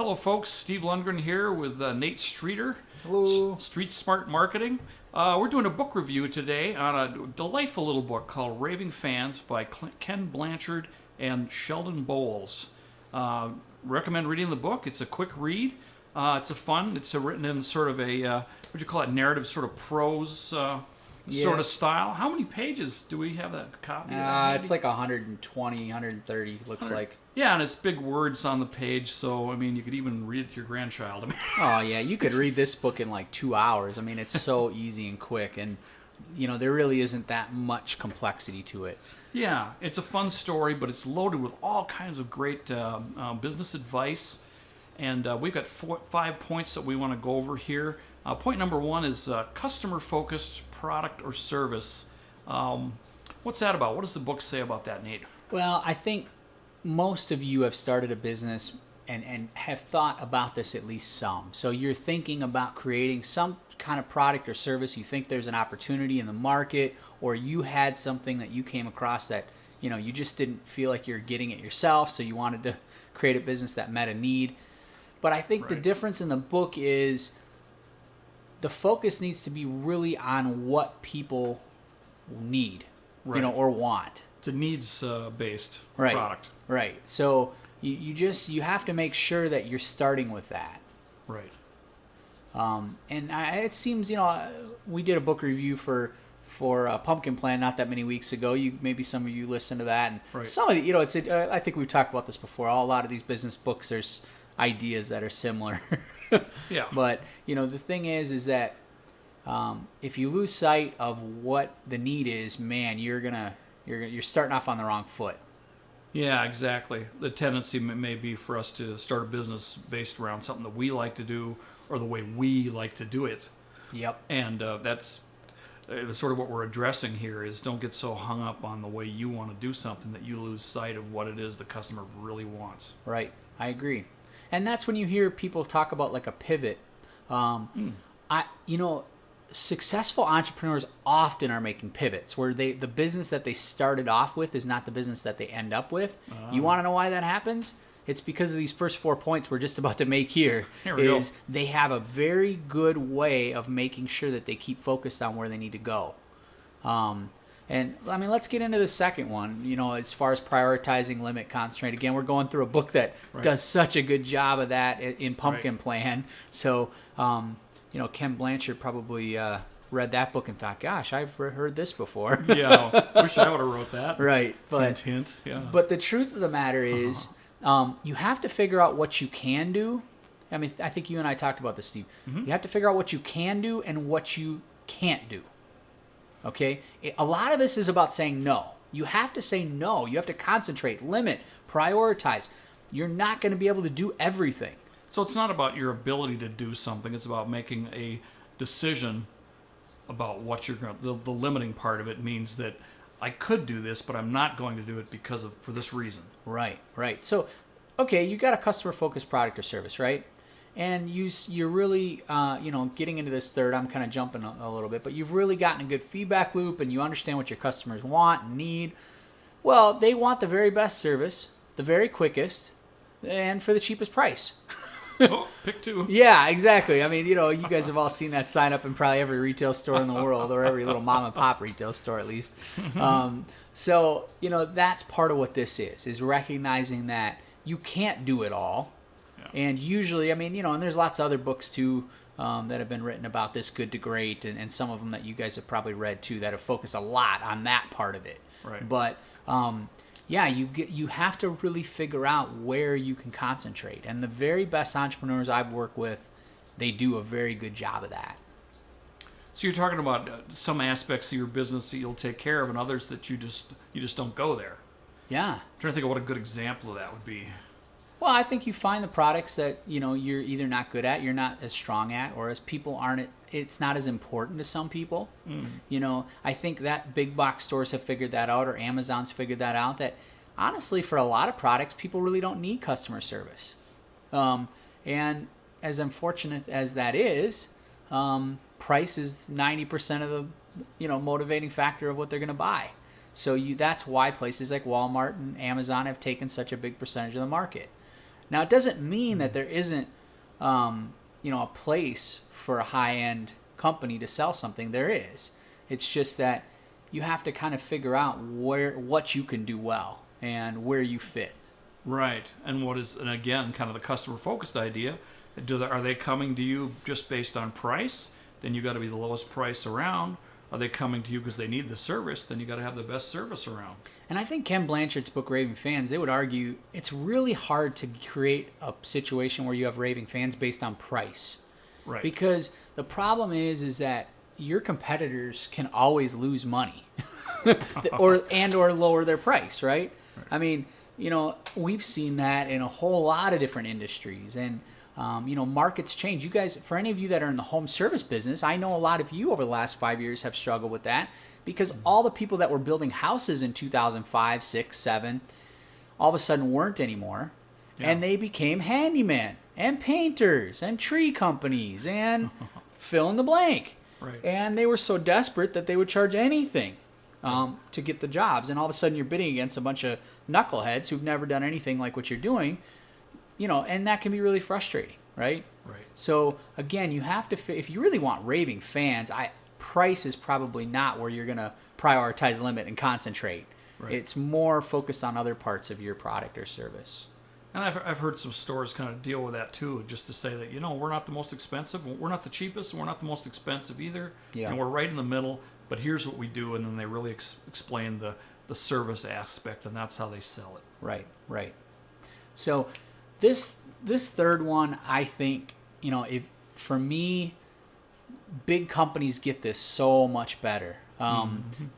Hello, folks. Steve Lundgren here with Nate Streeter, Hello. StreetSmart Marketing. We're doing a book review today on a delightful little book called Raving Fans by Ken Blanchard and Sheldon Bouwles. Recommend reading the book. It's a quick read. It's written in sort of a, what do you call it, narrative sort of prose sort of style. How many pages do we have that copy? It's like 120, 130, looks like. Yeah, and it's big words on the page, so, I mean, you could even read it to your grandchild. I mean, Oh, yeah, you could read this book in like 2 hours. I mean, it's so easy and quick, and, you know, there really isn't that much complexity to it. yeah, it's a fun story, but it's loaded with all kinds of great business advice. And we've got 5 points that we want to go over here. Point number 1 is customer-focused product or service. What's that about? What does the book say about that, Nate? Well, I think most of you have started a business and have thought about this at least some. So you're thinking about creating some kind of product or service. You think there's an opportunity in the market, or you had something that you came across that, you know, you just didn't feel like you're getting it yourself, so you wanted to create a business that met a need. But I think the difference in the book is the focus needs to be really on what people need, you know, or want. It's a needs-based Right. product. Right. So you have to make sure that you're starting with that. Right. It seems, you know, we did a book review for Pumpkin Plan not that many weeks ago. Maybe some of you listened to that, and some of the, you know, I think we've talked about this before. A lot of these business books, there's ideas that are similar. Yeah. But you know, the thing is that if you lose sight of what the need is, man, you're starting off on the wrong foot. Yeah, exactly. The tendency may be for us to start a business based around something that we like to do or the way we like to do it. Yep. And that's sort of what we're addressing here is don't get so hung up on the way you want to do something that you lose sight of what it is the customer really wants. Right. I agree. And that's when you hear people talk about like a pivot. You know, successful entrepreneurs often are making pivots where the business that they started off with is not the business that they end up with. You want to know why that happens? It's because of these first 4 points we're just about to make here. They have a very good way of making sure that they keep focused on where they need to go. And I mean, let's get into the second one, you know, as far as prioritizing, limit, concentrate. Again, we're going through a book that does such a good job of that in Pumpkin Plan. So, you know, Ken Blanchard probably read that book and thought, gosh, I've heard this before. Yeah, wish I would have wrote that. Right. But, hint. Yeah. But the truth of the matter is you have to figure out what you can do. I mean, I think you and I talked about this, Steve. You have to figure out what you can do and what you can't do. Okay? A lot of this is about saying no. You have to say no. You have to concentrate, limit, prioritize. You're not going to be able to do everything. So it's not about your ability to do something. It's about making a decision about what you're going to... The limiting part of it means that I could do this, but I'm not going to do it for this reason. Right, right. So, okay, you got a customer-focused product or service, right? And you're really, you know, getting into this third, I'm kind of jumping a little bit, but you've really gotten a good feedback loop and you understand what your customers want and need. Well, they want the very best service, the very quickest, and for the cheapest price. Oh, pick two. Yeah, exactly. I mean, you know, you guys have all seen that sign up in probably every retail store in the world, or every little mom and pop retail store at least. So, you know, that's part of what this is recognizing that you can't do it all. And usually, I mean, you know, and there's lots of other books too that have been written about this, Good to Great, and some of them that you guys have probably read too that have focused a lot on that part of it. Right. But yeah, you have to really figure out where you can concentrate. And the very best entrepreneurs I've worked with, they do a very good job of that. So you're talking about some aspects of your business that you'll take care of, and others that you just don't go there. Yeah. I'm trying to think of what a good example of that would be. Well, I think you find the products that, you know, you're either not good at, you're not as strong at, or as people aren't, it's not as important to some people. You know, I think that big box stores have figured that out, or Amazon's figured that out, that honestly, for a lot of products, people really don't need customer service. And as unfortunate as that is, price is 90% of the, you know, motivating factor of what they're going to buy. So that's why places like Walmart and Amazon have taken such a big percentage of the market. Now, it doesn't mean that there isn't, a place for a high-end company to sell something. There is. It's just that you have to kind of figure out what you can do well and where you fit. Right. And again, kind of the customer-focused idea, are they coming to you just based on price? Then you got to be the lowest price around. Are they coming to you because they need the service? Then you got to have the best service around. And I think Ken Blanchard's book, Raving Fans, they would argue it's really hard to create a situation where you have raving fans based on price. Right. Because the problem is that your competitors can always lose money or lower their price, right? I mean, we've seen that in a whole lot of different industries. And markets change. You guys, for any of you that are in the home service business, I know a lot of you over the last 5 years have struggled with that because all the people that were building houses in 2005, 6, 7, all of a sudden weren't anymore. Yeah. And they became handymen and painters and tree companies and fill in the blank. Right. And they were so desperate that they would charge anything to get the jobs. And all of a sudden you're bidding against a bunch of knuckleheads who've never done anything like what you're doing. And that can be really frustrating, right? Right. So again, you have to, if you really want raving fans, price is probably not where you're going to prioritize, limit, and concentrate. Right. It's more focused on other parts of your product or service. And I've heard some stores kind of deal with that too, just to say that, we're not the most expensive, we're not the cheapest, and we're not the most expensive either. Yeah. And we're right in the middle, but here's what we do, and then they really explain the service aspect, and that's how they sell it. Right. So this third one, I think, for me, big companies get this so much better.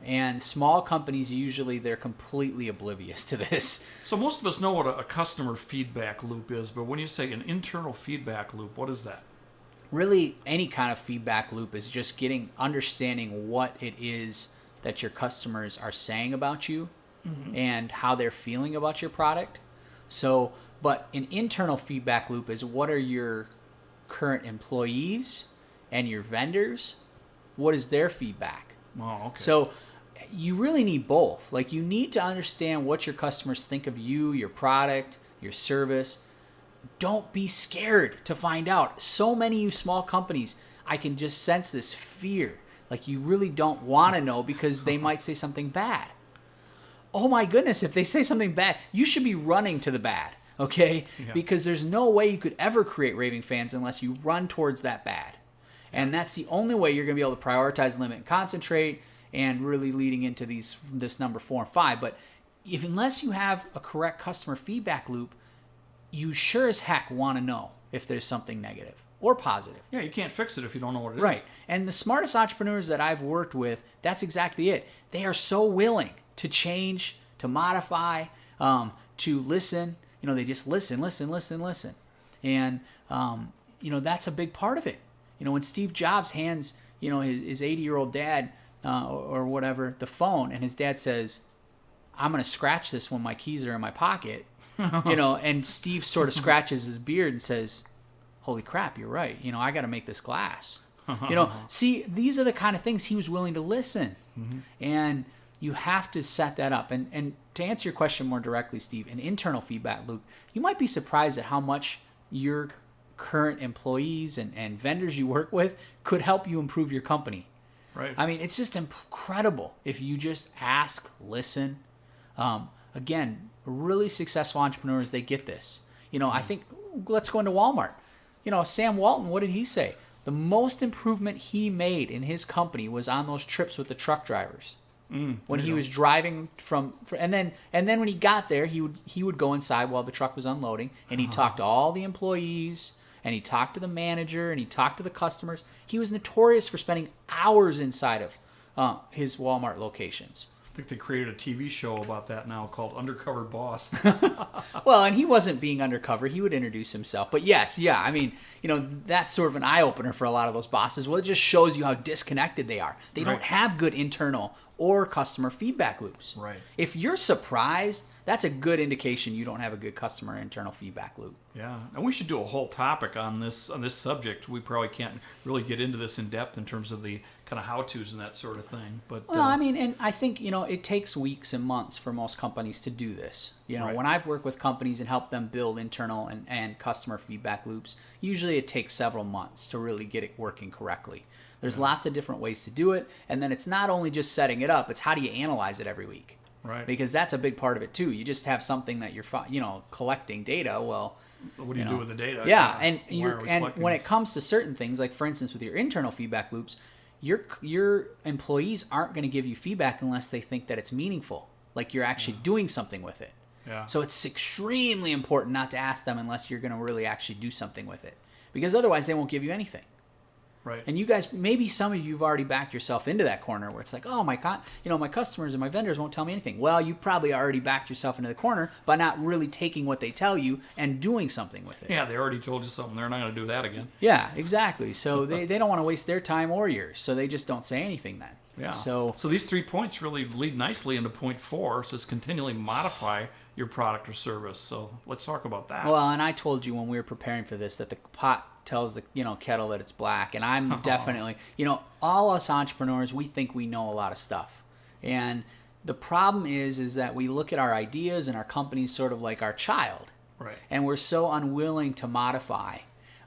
And small companies, usually they're completely oblivious to this. So most of us know what a customer feedback loop is, but when you say an internal feedback loop, what is that? Really, any kind of feedback loop is just understanding what it is that your customers are saying about you and how they're feeling about your product. So, but an internal feedback loop is what are your current employees and your vendors? What is their feedback? Oh, okay. So you really need both. Like, you need to understand what your customers think of you, your product, your service. Don't be scared to find out. So many of you small companies, I can just sense this fear. Like, you really don't want to know because they might say something bad. Oh my goodness, if they say something bad, you should be running to the bad, okay? Yeah. Because there's no way you could ever create raving fans unless you run towards that bad. And that's the only way you're going to be able to prioritize, limit, and concentrate, and really leading into this number 4 and 5. But unless you have a correct customer feedback loop, you sure as heck want to know if there's something negative or positive. Yeah, you can't fix it if you don't know what it is. Right. And the smartest entrepreneurs that I've worked with, that's exactly it. They are so willing to change, to modify, to listen. They just listen. And, that's a big part of it. When Steve Jobs hands, his 80-year-old dad or whatever the phone, and his dad says, I'm going to scratch this when my keys are in my pocket, and Steve sort of scratches his beard and says, holy crap, you're right. I got to make this glass. See, these are the kind of things he was willing to listen. And you have to set that up. And to answer your question more directly, Steve, an internal feedback loop, you might be surprised at how much your current employees and vendors you work with could help you improve your company. Right. I mean, it's just incredible if you just ask, listen. Again, really successful entrepreneurs, they get this. I think, let's go into Walmart. Sam Walton, what did he say? The most improvement he made in his company was on those trips with the truck drivers. When he was driving and then when he got there, he would go inside while the truck was unloading, and he'd talk to all the employees, and he talked to the manager, and he talked to the customers. He was notorious for spending hours inside of his Walmart locations. I think they created a TV show about that now called Undercover Boss. Well, and he wasn't being undercover. He would introduce himself. But yes, yeah, I mean, that's sort of an eye-opener for a lot of those bosses. Well, it just shows you how disconnected they are. They don't have good internal or customer feedback loops. Right. If you're surprised that's a good indication you don't have a good customer internal feedback loop. Yeah, and we should do a whole topic on this subject. We probably can't really get into this in depth in terms of the kind of how-tos and that sort of thing. But Well, I mean, and I think, it takes weeks and months for most companies to do this. Right. When I've worked with companies and helped them build internal and customer feedback loops, usually it takes several months to really get it working correctly. There's lots of different ways to do it, and then it's not only just setting it up, it's how do you analyze it every week? Right. Because that's a big part of it too. You just have something that you're, collecting data. Well, what do you do with the data? yeah, and when it comes to certain things, like for instance with your internal feedback loops, your employees aren't going to give you feedback unless they think that it's meaningful, like you're actually doing something with it. Yeah. So it's extremely important not to ask them unless you're going to really actually do something with it, because otherwise they won't give you anything. Right. And you guys, maybe some of you have already backed yourself into that corner where it's like, oh, my customers and my vendors won't tell me anything. Well, you probably already backed yourself into the corner by not really taking what they tell you and doing something with it. Yeah, they already told you something. They're not going to do that again. Yeah, exactly. So they don't want to waste their time or yours. So they just don't say anything then. Yeah. So these 3 points really lead nicely into point 4. It says continually modify your product or service. So let's talk about that. Well, and I told you when we were preparing for this that the pot tells the kettle that it's black, and I'm definitely all us entrepreneurs, we think we know a lot of stuff, and the problem is that we look at our ideas and our companies sort of like our child, right? And we're so unwilling to modify.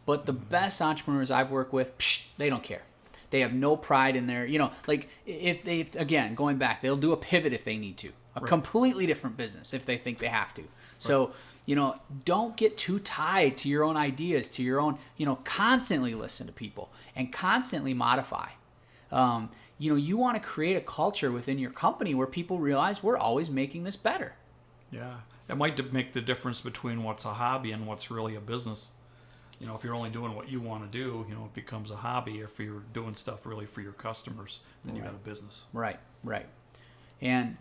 But the best entrepreneurs I've worked with, they don't care. They have no pride in their, like if they, again, going back, they'll do a pivot if they need to, a completely different business if they think they have to. So don't get too tied to your own ideas, to your own, constantly listen to people and constantly modify. You want to create a culture within your company where people realize we're always making this better. Yeah. It might make the difference between what's a hobby and what's really a business. If you're only doing what you want to do, it becomes a hobby. If you're doing stuff really for your customers, then you got a business. Right. And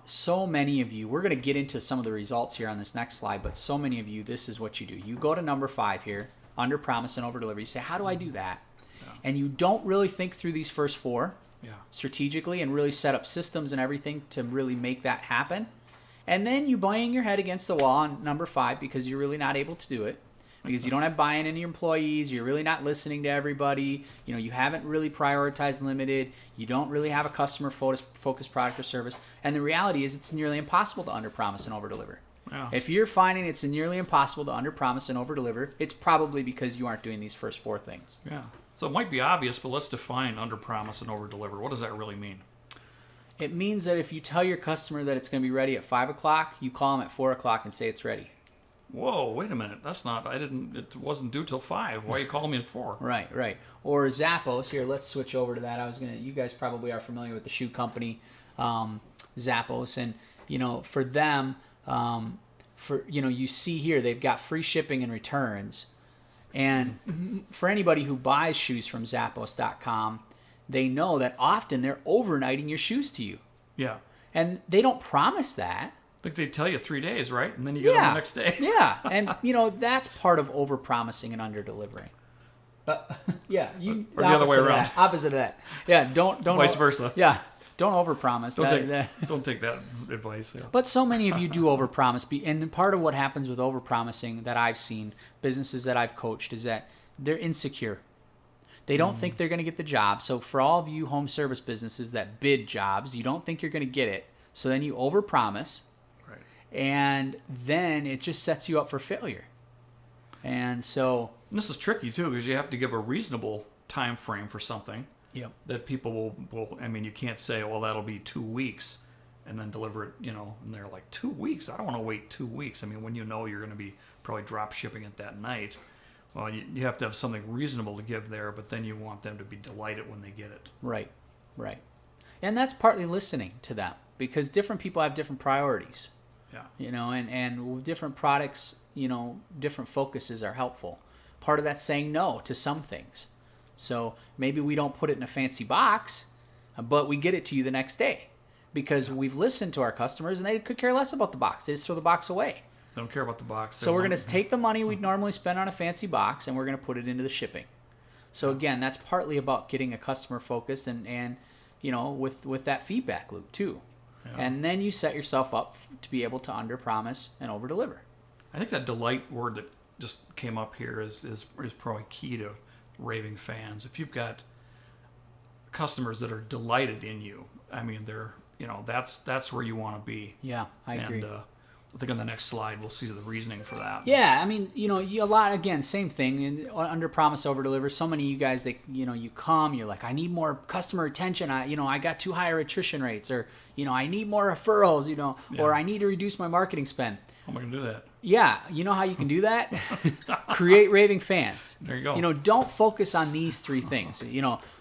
so many of you, we're going to get into some of the results here on this next slide, but so many of you, this is what you do. You go to number 5 here, under promise and over deliver. You say, how do I do that? Yeah. And you don't really think through these first 4 strategically and really set up systems and everything to really make that happen. And then you bang your head against the wall on number 5 because you're really not able to do it. Because you don't have buy-in in your employees, you're really not listening to everybody, you haven't really prioritized limited, you don't really have a customer-focused product or service, and the reality is it's nearly impossible to underpromise and overdeliver. Yeah. If you're finding it's nearly impossible to underpromise and overdeliver, it's probably because you aren't doing these first 4 things. Yeah. So it might be obvious, but let's define underpromise and overdeliver. What does that really mean? It means that if you tell your customer that it's going to be ready at 5 o'clock, you call them at 4 o'clock and say it's ready. Whoa, wait a minute. It wasn't due till 5. Why are you calling me at 4? Right. Or Zappos. Here, let's switch over to that. You guys probably are familiar with the shoe company, Zappos. And, for them, you see here, they've got free shipping and returns. And for anybody who buys shoes from Zappos.com, they know that often they're overnighting your shoes to you. Yeah. And they don't promise that. I think they tell you 3 days, right? And then you get them the next day. Yeah, and that's part of over-promising and under-delivering. Yeah, or the other way around. Opposite of that. Yeah, don't. Vice versa. Yeah, don't over-promise. Don't take that advice. Yeah. But so many of you do over-promise, and part of what happens with over-promising that I've seen, businesses that I've coached, is that they're insecure. They don't think they're going to get the job. So for all of you home service businesses that bid jobs, you don't think you're going to get it. So then you over-promise. And then it just sets you up for failure. And so this is tricky too, because you have to give a reasonable time frame for something. Yep. That people will. I mean, you can't say, "Well, that'll be 2 weeks," and then deliver it. And they're like, 2 weeks? I don't want to wait 2 weeks. I mean, when you're going to be probably drop shipping it that night. Well, you have to have something reasonable to give there, but then you want them to be delighted when they get it. Right. And that's partly listening to them, because different people have different priorities. Yeah. And different products, different focuses are helpful. Part of that's saying no to some things. So maybe we don't put it in a fancy box, but we get it to you the next day because we've listened to our customers and they could care less about the box. They just throw the box away. They don't care about the box. So we're going to take the money we'd normally spend on a fancy box and we're going to put it into the shipping. So again, that's partly about getting a customer focused and with that feedback loop too. And then you set yourself up to be able to under-promise and over-deliver. I think that delight word that just came up here is probably key to Raving Fans. If you've got customers that are delighted in you, I mean, they're, that's where you want to be. Yeah, I agree. And I think on the next slide we'll see the reasoning for that. Yeah, I mean, a lot, again, same thing, and under promise, over deliver. So many of you guys that, you come, you're like, I need more customer retention. I got too higher attrition rates, or, I need more referrals, or I need to reduce my marketing spend. How am I going to do that? Yeah, you know how you can do that? Create Raving Fans. There you go. Don't focus on these three things.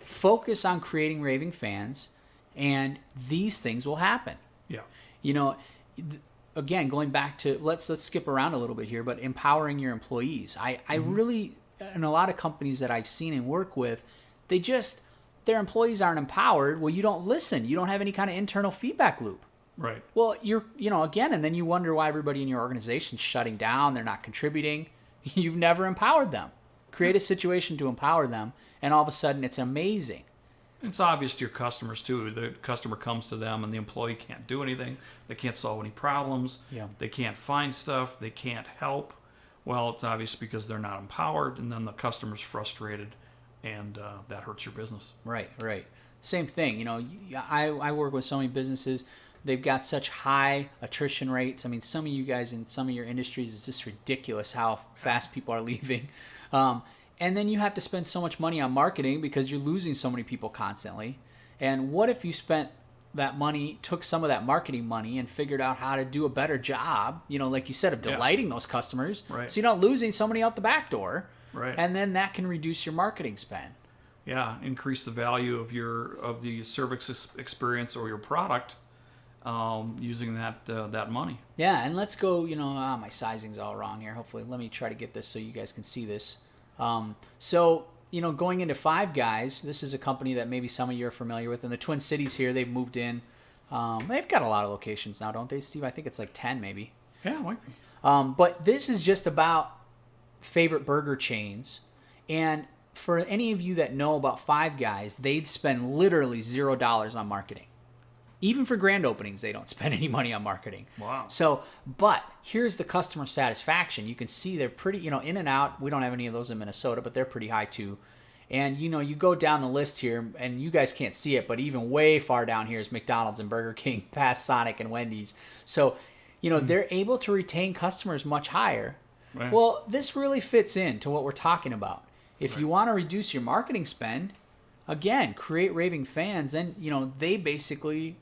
Focus on creating Raving Fans, and these things will happen. Yeah. Again, going back to, let's skip around a little bit here, but empowering your employees. I really, in a lot of companies that I've seen and work with, their employees aren't empowered. Well, you don't listen. You don't have any kind of internal feedback loop. Right. Well, again, and then you wonder why everybody in your organization's shutting down. They're not contributing. You've never empowered them. Create a situation to empower them, and all of a sudden it's amazing. It's obvious to your customers, too. The customer comes to them, and the employee can't do anything. They can't solve any problems. Yeah. They can't find stuff. They can't help. Well, it's obvious because they're not empowered, and then the customer's frustrated, and that hurts your business. Right. Same thing. I work with so many businesses. They've got such high attrition rates. I mean, some of you guys in some of your industries, it's just ridiculous how fast people are leaving. And then you have to spend so much money on marketing because you're losing so many people constantly. And what if you spent that money, took some of that marketing money and figured out how to do a better job, like you said, of delighting those customers. Right. So you're not losing somebody out the back door. Right. And then that can reduce your marketing spend. Yeah, increase the value of the service experience or your product using that money. Yeah, and let's go, my sizing's all wrong here. Hopefully, let me try to get this so you guys can see this. So, going into Five Guys, this is a company that maybe some of you are familiar with. In the Twin Cities here, they've moved in. They've got a lot of locations now, don't they, Steve? I think it's like 10 maybe. Yeah, it might be. But this is just about favorite burger chains. And for any of you that know about Five Guys, they spend literally $0 on marketing. Even for grand openings, they don't spend any money on marketing. Wow. So, but here's the customer satisfaction. You can see they're pretty, in and out. We don't have any of those in Minnesota, but they're pretty high too. And, you go down the list here, and you guys can't see it, but even way far down here is McDonald's and Burger King, past Sonic and Wendy's. So, they're able to retain customers much higher. Right. Well, this really fits into what we're talking about. If you want to reduce your marketing spend, again, create Raving Fans, and, they basically...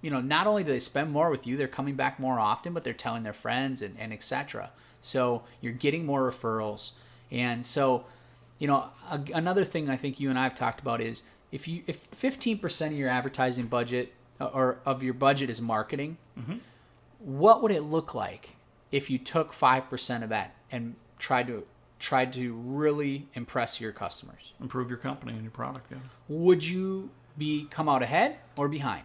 not only do they spend more with you, they're coming back more often, but they're telling their friends and etc. So you're getting more referrals. And so, another thing I think you and I have talked about is if 15% of your advertising budget or of your budget is marketing, what would it look like if you took 5% of that and tried to really impress your customers? Improve your company and your product, yeah. Would you come out ahead or behind?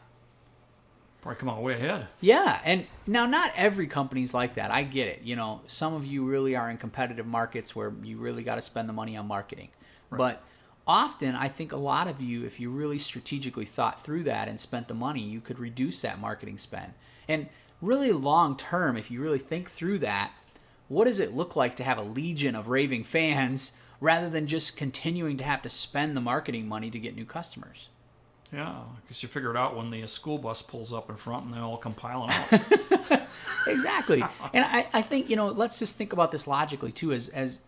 Probably come out way ahead. Yeah, and now not every company's like that. I get it. Some of you really are in competitive markets where you really got to spend the money on marketing. Right. But often, I think a lot of you, if you really strategically thought through that and spent the money, you could reduce that marketing spend. And really long term, if you really think through that, what does it look like to have a legion of Raving Fans rather than just continuing to have to spend the marketing money to get new customers? Yeah, because you figure it out when the school bus pulls up in front and they all come piling out. Exactly. And I think, let's just think about this logically too, as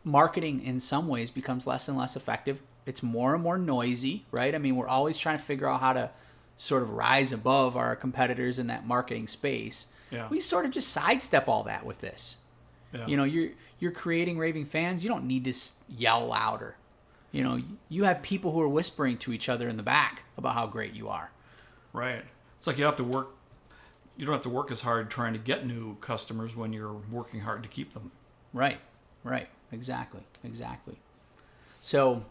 marketing in some ways becomes less and less effective. It's more and more noisy, right? I mean, we're always trying to figure out how to sort of rise above our competitors in that marketing space. Yeah. We sort of just sidestep all that with this. Yeah. You're creating Raving Fans. You don't need to yell louder. You have people who are whispering to each other in the back about how great you are. Right. It's like you don't have to work as hard trying to get new customers when you're working hard to keep them. Right. Exactly. So,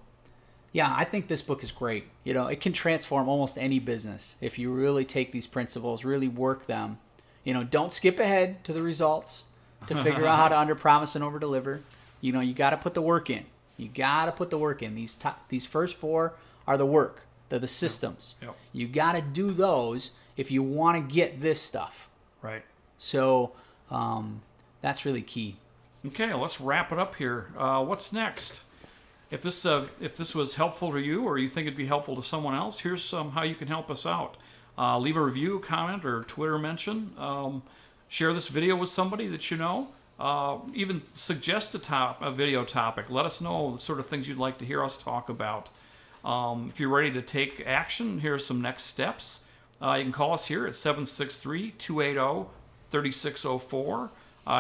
yeah, I think this book is great. It can transform almost any business if you really take these principles, really work them. Don't skip ahead to the results to figure out how to underpromise and overdeliver. You got to put the work in. You got to put the work in. These first four are the work. They're the systems. Yep. You got to do those, if you want to get this stuff. Right. So that's really key. Okay, let's wrap it up here. What's next? If this was helpful to you, or you think it'd be helpful to someone else, here's how you can help us out. Leave a review, comment, or Twitter mention. Share this video with somebody that you know. Even suggest a video topic. Let us know the sort of things you'd like to hear us talk about. If you're ready to take action, here are some next steps. You can call us here at 763-280-3604.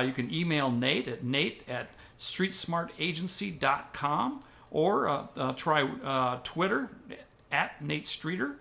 You can email Nate at streetsmartagency.com, or try Twitter at Nate Streeter.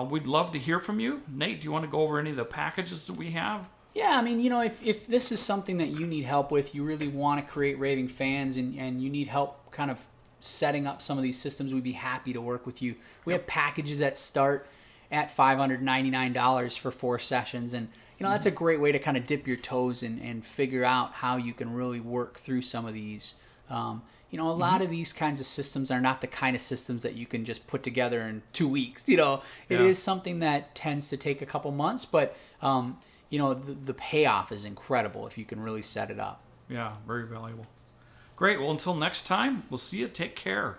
We'd love to hear from you. Nate, do you want to go over any of the packages that we have? Yeah, I mean, you know, if this is something that you need help with, you really want to create Raving Fans, and you need help kind of setting up some of these systems, we'd be happy to work with you. We have packages that start at $599 for 4 sessions, and you know, that's a great way to kind of dip your toes and figure out how you can really work through some of these. You know, a lot of these kinds of systems are not the kind of systems that you can just put together in 2 weeks. You know, it is something that tends to take a couple months, but you know, the payoff is incredible if you can really set it up. Yeah, very valuable. Great. Well, until next time, we'll see you. Take care.